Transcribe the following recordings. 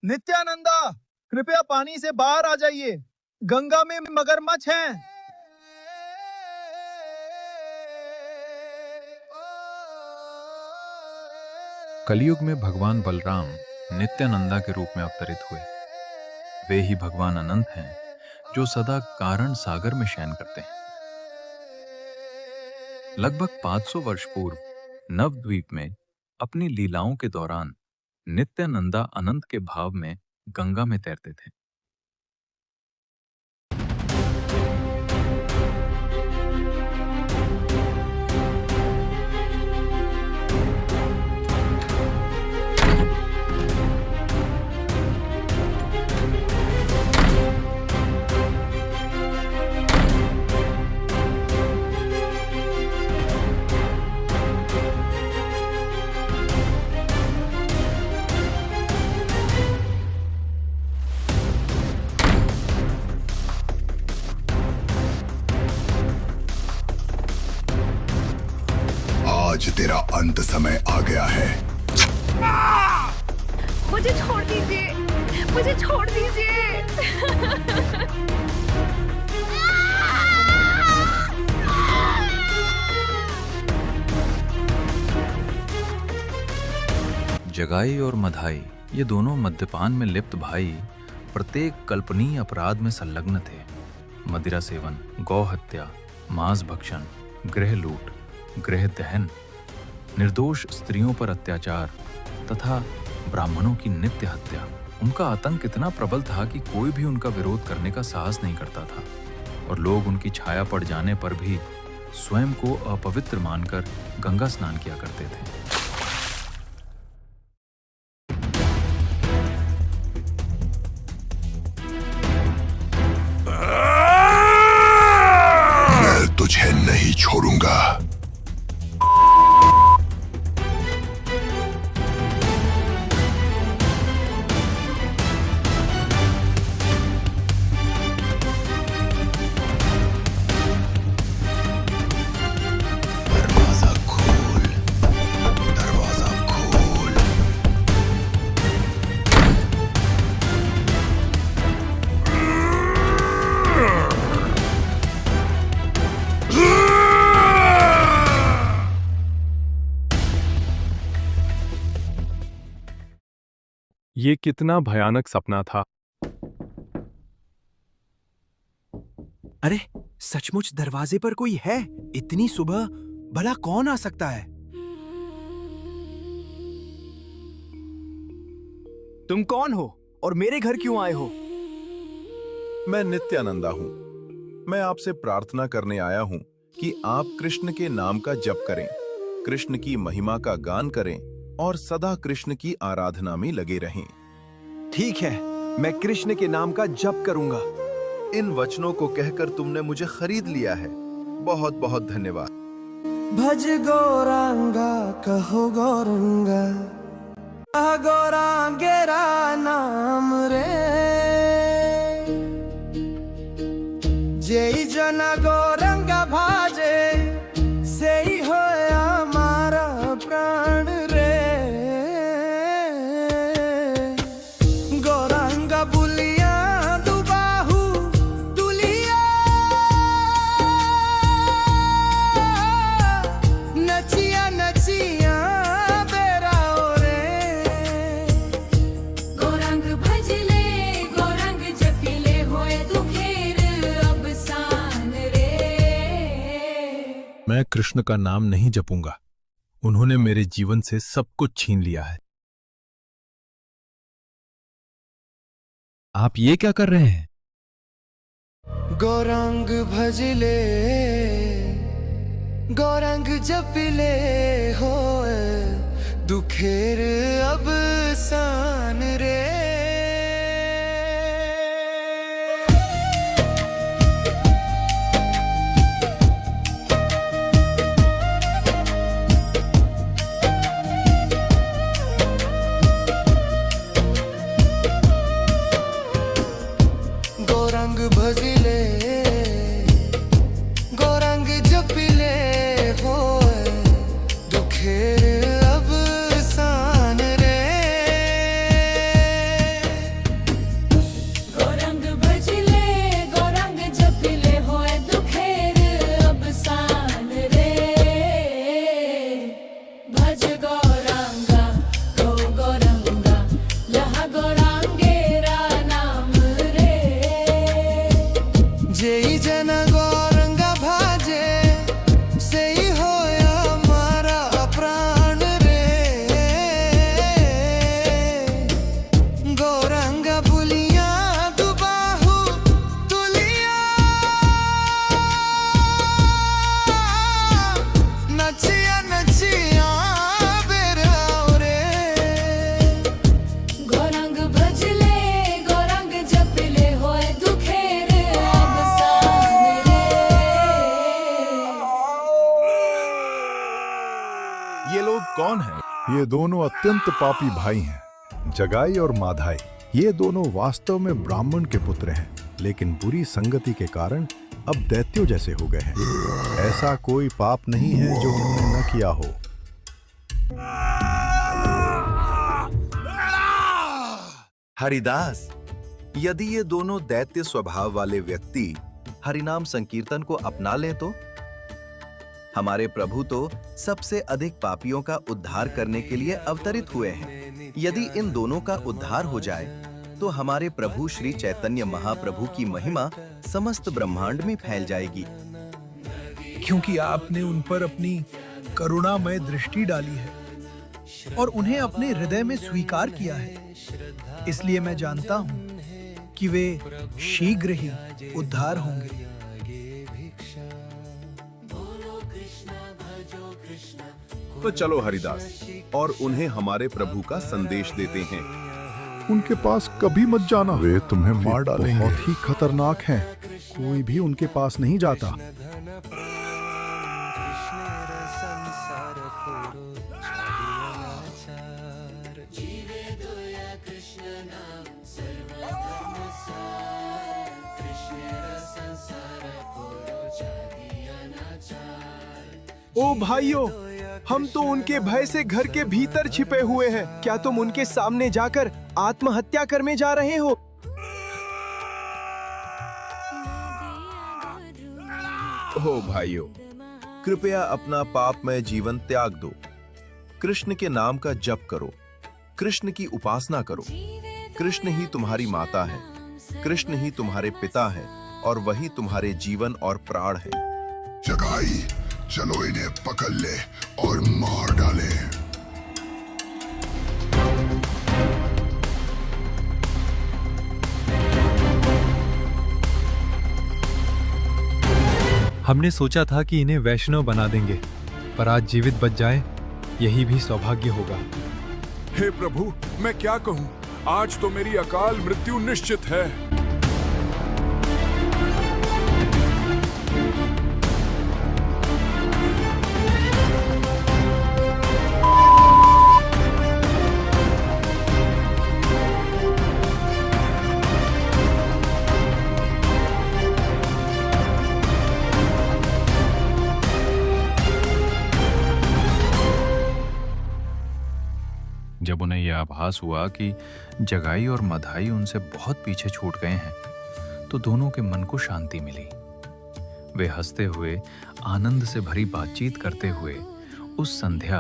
नित्यानंदा, कृपया पानी से बाहर आ जाइए। गंगा में मगरमच्छ हैं। कलयुग में भगवान बलराम नित्यानंदा के रूप में अवतरित हुए। वे ही भगवान अनंत हैं जो सदा कारण सागर में शयन करते हैं। लगभग 500 वर्ष पूर्व नवद्वीप में अपनी लीलाओं के दौरान नित्यानंदा अनंत के भाव में गंगा में तैरते थे। आज तेरा अंत समय आ गया है। मुझे छोड़ दीजिए, मुझे छोड़ दीजिए। जगाई और मधाई, ये दोनों मद्यपान में लिप्त भाई प्रत्येक कल्पनीय अपराध में संलग्न थे। मदिरा सेवन, गौ हत्या, मांस भक्षण, गृह लूट, गृह दहन, निर्दोष स्त्रियों पर अत्याचार तथा ब्राह्मणों की नित्य हत्या। उनका आतंक इतना प्रबल था कि कोई भी उनका विरोध करने का साहस नहीं करता था और लोग उनकी छाया पड़ जाने पर भी स्वयं को अपवित्र मानकर गंगा स्नान किया करते थे। मैं तुझे नहीं छोड़ूंगा। दरवाजा खोल, दरवाजा खोल। ये कितना भयानक सपना था। अरे सचमुच दरवाजे पर कोई है। इतनी सुबह भला कौन आ सकता है? तुम कौन हो और मेरे घर क्यों आए हो? मैं नित्यानंदा हूँ। मैं आपसे प्रार्थना करने आया हूँ कि आप कृष्ण के नाम का जप करें, कृष्ण की महिमा का गान करें और सदा कृष्ण की आराधना में लगे रहें। ठीक है, मैं कृष्ण के नाम का जप करूंगा। इन वचनों को कहकर तुमने मुझे खरीद लिया है। बहुत बहुत धन्यवाद। भज गौरांगा कहो गौरंगा, गौरांगेरा नाम रे। जय जना गौरंगा भाजे, से ही हो हमारा प्राण रे। गौरांगा बुलिया दुबाहु दुलिया, नचिया नचिया बेरा रे। गौरंग भजले, गौरंग जपिले, होए दुखेर अब सान रे। मैं कृष्ण का नाम नहीं जपूंगा। उन्होंने मेरे जीवन से सब कुछ छीन लिया है। आप ये क्या कर रहे हैं? गौरंग भजले, गौरंग जपिले, हो दुखेर अब सान रे। गौरंग भजले, गौरंग जपिले, हो दुखेर अब सान रे। गोरंग बुलिया दुबाहु तुलिया नचिया नचिया बेरावरे गौरंग भजले गौरंग जपले होए दुखेर अब सामने। ये लोग कौन हैं? ये दोनों अत्यंत पापी भाई हैं, जगाई और माधाई। ये दोनों वास्तव में ब्राह्मण के पुत्र हैं, लेकिन बुरी संगति के कारण अब दैत्यों जैसे हो गए हैं। ऐसा कोई पाप नहीं है जो उन्होंने न किया हो। हरिदास, यदि ये दोनों दैत्य स्वभाव वाले व्यक्ति हरिनाम संकीर्तन को अपना लें तो हमारे प्रभु तो सबसे अधिक पापियों का उद्धार करने के लिए अवतरित हुए हैं। यदि इन दोनों का उद्धार हो जाए तो हमारे प्रभु श्री चैतन्य महाप्रभु की महिमा समस्त ब्रह्मांड में फैल जाएगी। क्योंकि आपने उन पर अपनी करुणामय दृष्टि डाली है और उन्हें अपने हृदय में स्वीकार किया है, इसलिए मैं जानता हूं कि वे शीघ्र ही उद्धार होंगे। तो चलो हरिदास और उन्हें हमारे प्रभु का संदेश देते हैं। उनके पास कभी मत जाना, वे तुम्हें मार डालेंगे। बहुत ही खतरनाक हैं, कोई भी उनके पास नहीं जाता। ओ भाइयों, हम तो उनके भय से घर के भीतर छिपे हुए हैं। क्या तुम उनके सामने जाकर आत्महत्या करने जा रहे हो? ओ भाइयों, कृपया अपना पापमय जीवन त्याग दो। कृष्ण के नाम का जप करो, कृष्ण की उपासना करो। कृष्ण ही तुम्हारी माता है, कृष्ण ही तुम्हारे पिता है और वही तुम्हारे जीवन और प्राण है। जगाई, चलो इन्हें पकड़ ले और मार डाले। हमने सोचा था कि इन्हें वैष्णव बना देंगे, पर आज जीवित बच जाए यही भी सौभाग्य होगा। हे प्रभु, मैं क्या कहूं? आज तो मेरी अकाल मृत्यु निश्चित है। जब उन्हें यह आभास हुआ कि जगाई और मधाई उनसे बहुत पीछे छूट गए हैं, तो दोनों के मन को शांति मिली। वे हंसते हुए, आनंद से भरी बातचीत करते हुए उस संध्या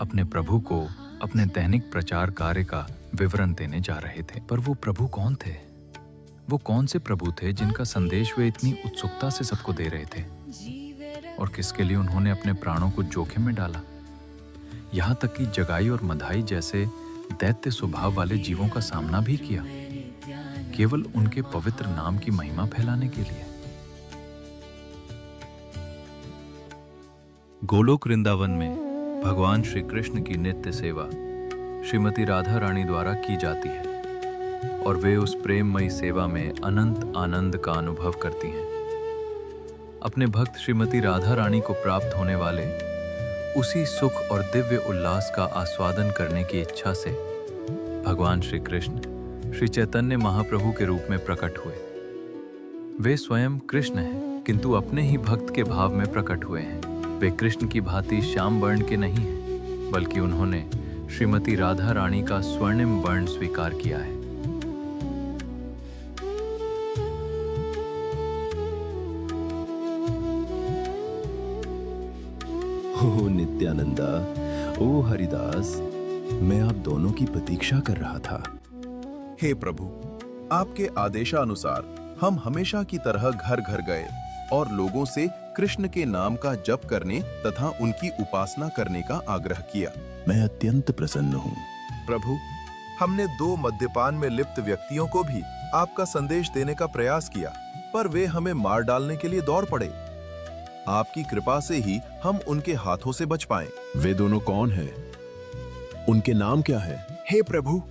अपने प्रभु को अपने दैनिक प्रचार कार्य का विवरण देने जा रहे थे। पर वो प्रभु कौन थे? वो कौन से प्रभु थे जिनका संदेश वे इतनी उत्सुकता से सबको दे रहे थे? और किसके लिए उन्होंने अपने प्राणों को जोखिम में डाला? यहाँ तक कि जगाई और मधाई जैसे दैत्य स्वभाव वाले जीवों का सामना भी किया, केवल उनके पवित्र नाम की महिमा फैलाने के लिए। गोलोक वृंदावन में भगवान श्री कृष्ण की नित्य सेवा श्रीमती राधा रानी द्वारा की जाती है और वे उस प्रेममयी सेवा में अनंत आनंद का अनुभव करती हैं। अपने भक्त श्रीमती राधा रानी को प्राप्त होने वाले उसी सुख और दिव्य उल्लास का आस्वादन करने की इच्छा से भगवान श्री कृष्ण श्री चैतन्य महाप्रभु के रूप में प्रकट हुए। वे स्वयं कृष्ण हैं, किंतु अपने ही भक्त के भाव में प्रकट हुए हैं। वे कृष्ण की भांति श्याम वर्ण के नहीं हैं, बल्कि उन्होंने श्रीमती राधा रानी का स्वर्णिम वर्ण स्वीकार किया है। ओ नित्यानंदा, ओ हरिदास, मैं आप दोनों की प्रतीक्षा कर रहा था। हे प्रभु, आपके आदेशानुसार हम हमेशा की तरह घर घर गए और लोगों से कृष्ण के नाम का जप करने तथा उनकी उपासना करने का आग्रह किया। मैं अत्यंत प्रसन्न हूँ। प्रभु, हमने 2 मद्यपान में लिप्त व्यक्तियों को भी आपका संदेश देने का प्रयास किया, पर वे हमें मार डालने के लिए दौड़ पड़े। आपकी कृपा से ही हम उनके हाथों से बच पाए। वे दोनों कौन हैं? उनके नाम क्या है? हे प्रभु,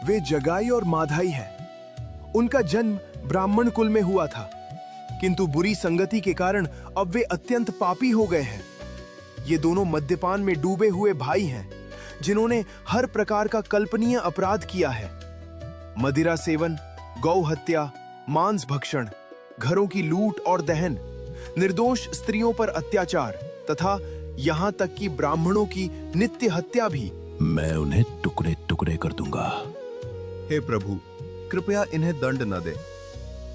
वे जगाई और माधाई हैं। उनका जन्म ब्राह्मण कुल में हुआ था, किंतु बुरी संगति के कारण अब वे अत्यंत पापी हो गए हैं। ये दोनों मद्यपान में डूबे हुए भाई हैं, जिन्होंने हर प्रकार का कल्पनीय अपराध किया है। मदिरा सेवन, गौ हत्या, मांस भक्षण, घरों की लूट और दहन, निर्दोष स्त्रियों पर अत्याचार तथा यहाँ तक कि ब्राह्मणों की नित्य हत्या भी। मैं उन्हें टुकड़े टुकड़े कर दूंगा। हे प्रभु, कृपया इन्हें दंड न दे।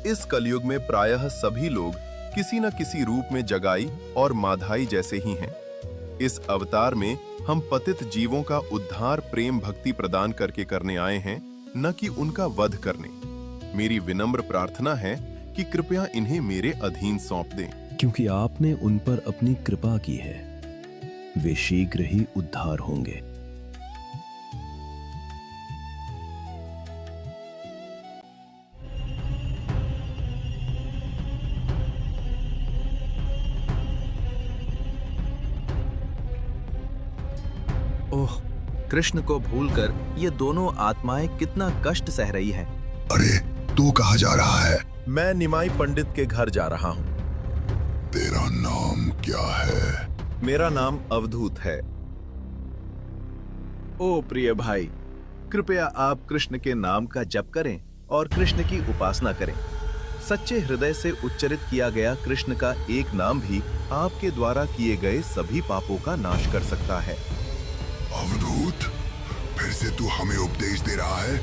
इस कलयुग में प्रायः सभी लोग किसी न किसी रूप में जगाई और माधाई जैसे ही हैं। इस अवतार में हम पतित जीवों का उद्धार प्रेम भक्ति प्रदान करके करने आए हैं, न कि उनका वध करने। मेरी विनम्र प्रार्थना है कि कृपया इन्हें मेरे अधीन सौंप दें। क्योंकि आपने उन पर अपनी कृपा की है, वे शीघ्र ही उद्धार होंगे। ओह, कृष्ण को भूलकर ये दोनों आत्माएं कितना कष्ट सह रही हैं। अरे, तू कहाँ जा रहा है? मैं निमाई पंडित के घर जा रहा हूँ। तेरा नाम क्या है? मेरा नाम अवधूत है। ओ प्रिय भाई, कृपया आप कृष्ण के नाम का जप करें और कृष्ण की उपासना करें। सच्चे हृदय से उच्चरित किया गया कृष्ण का एक नाम भी आपके द्वारा किए गए सभी पापों का नाश कर सकता है। अवधूत, फिर से तू हमें उपदेश दे रहा है?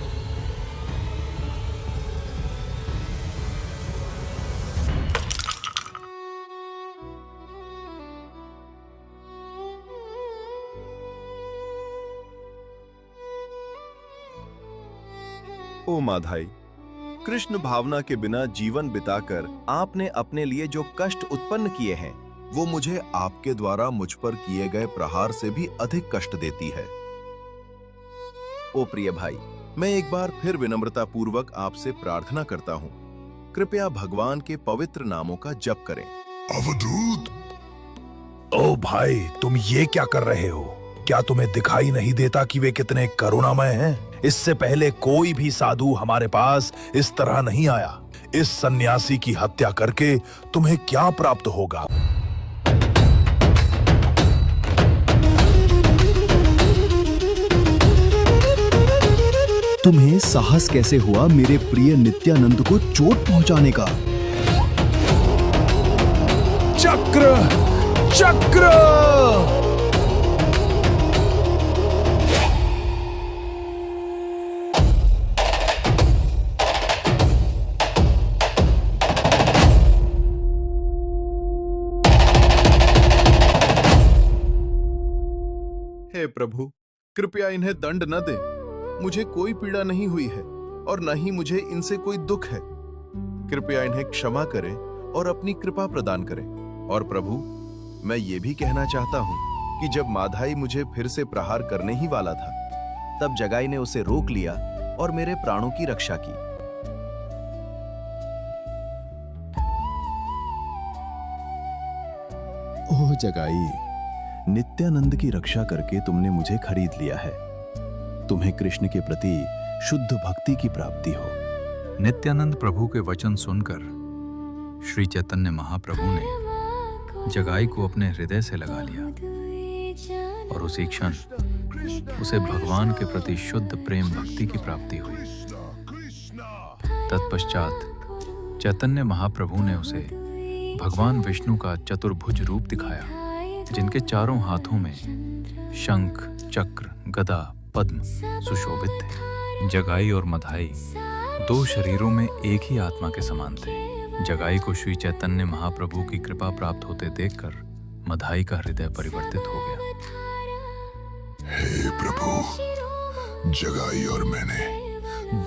ओ माधाई, कृष्ण भावना के बिना जीवन बिताकर आपने अपने लिए जो कष्ट उत्पन्न किए हैं, वो मुझे आपके द्वारा मुझ पर किए गए प्रहार से भी अधिक कष्ट देती है। ओ प्रिय भाई, मैं एक बार फिर विनम्रता पूर्वक आपसे प्रार्थना करता हूँ, कृपया भगवान के पवित्र नामों का जप करें। अवधूत! ओ भाई, तुम ये क्या कर रहे हो? क्या तुम्हें दिखाई नहीं देता कि वे कितने करुणामय हैं? इससे पहले कोई भी साधु हमारे पास इस तरह नहीं आया। इस सन्यासी की हत्या करके तुम्हें क्या प्राप्त होगा? तुम्हें साहस कैसे हुआ मेरे प्रिय नित्यानंद को चोट पहुंचाने का? चक्र! चक्र! हे प्रभु, कृपया इन्हें दंड न दे। मुझे कोई पीड़ा नहीं हुई है और न ही मुझे इनसे कोई दुख है। कृपया इन्हें क्षमा करें और अपनी कृपा प्रदान करें। और प्रभु, मैं ये भी कहना चाहता हूँ कि जब माधाई मुझे फिर से प्रहार करने ही वाला था, तब जगाई ने उसे रोक लिया और मेरे प्राणों की रक्षा की। ओह जगाई, नित्यानंद की रक्षा करके तुमने मुझे खरीद लिया है। तुम्हें कृष्ण के प्रति शुद्ध भक्ति की प्राप्ति हो। नित्यानंद प्रभु के वचन सुनकर श्री चैतन्य महाप्रभु ने जगाई को अपने हृदय से लगा लिया और उसी क्षण उसे भगवान के प्रति शुद्ध प्रेम भक्ति की प्राप्ति हुई। तत्पश्चात चैतन्य महाप्रभु ने उसे भगवान विष्णु का चतुर्भुज रूप दिखाया, जिनके चारों हाथों में शंख, चक्र, गदा, पद्म सुशोभित थे। जगाई और मधाई दो शरीरों में एक ही आत्मा के समान थे। जगाई को श्री चैतन्य महाप्रभु की कृपा प्राप्त होते देखकर मधाई का हृदय परिवर्तित हो गया। हे प्रभु, जगाई और मैंने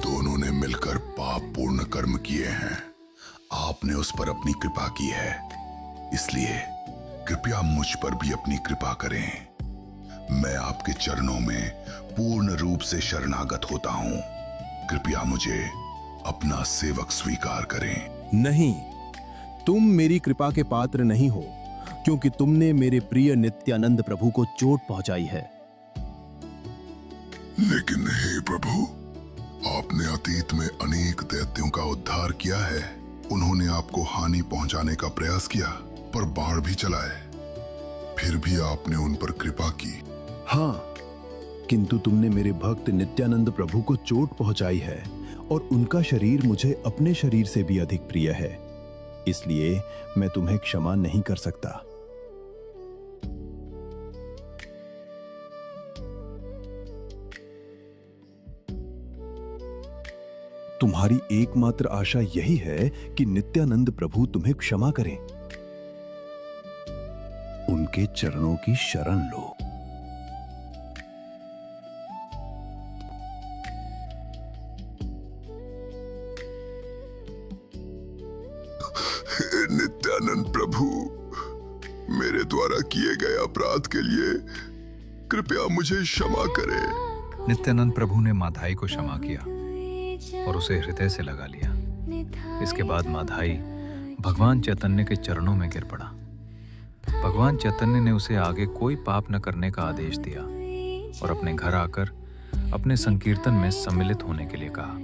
दोनों ने मिलकर पाप पूर्ण कर्म किए हैं। आपने उस पर अपनी कृपा की है, इसलिए कृपया मुझ पर भी अपनी कृपा करें। मैं आपके चरणों में पूर्ण रूप से शरणागत होता हूँ। कृपया मुझे अपना सेवक स्वीकार करें। नहीं, तुम मेरी कृपा के पात्र नहीं हो, क्योंकि तुमने मेरे प्रिय नित्यानंद प्रभु को चोट पहुंचाई है। लेकिन हे प्रभु, आपने अतीत में अनेक दैत्यों का उद्धार किया है। उन्होंने आपको हानि पहुंचाने का प्रयास किया, पर बाढ़ भी चलाए, फिर भी आपने उन पर कृपा की। हाँ, किंतु तुमने मेरे भक्त नित्यानंद प्रभु को चोट पहुंचाई है और उनका शरीर मुझे अपने शरीर से भी अधिक प्रिय है, इसलिए मैं तुम्हें क्षमा नहीं कर सकता। तुम्हारी एकमात्र आशा यही है कि नित्यानंद प्रभु तुम्हें क्षमा करें। उनके चरणों की शरण लो। हे नित्यानंद प्रभु, मेरे द्वारा किए गए अपराध के लिए कृपया मुझे क्षमा करें। नित्यानंद प्रभु ने माधाई को क्षमा किया और उसे हृदय से लगा लिया। इसके बाद माधाई भगवान चैतन्य के चरणों में गिर पड़ा। भगवान चैतन्य ने उसे आगे कोई पाप न करने का आदेश दिया और अपने घर आकर अपने संकीर्तन में सम्मिलित होने के लिए कहा।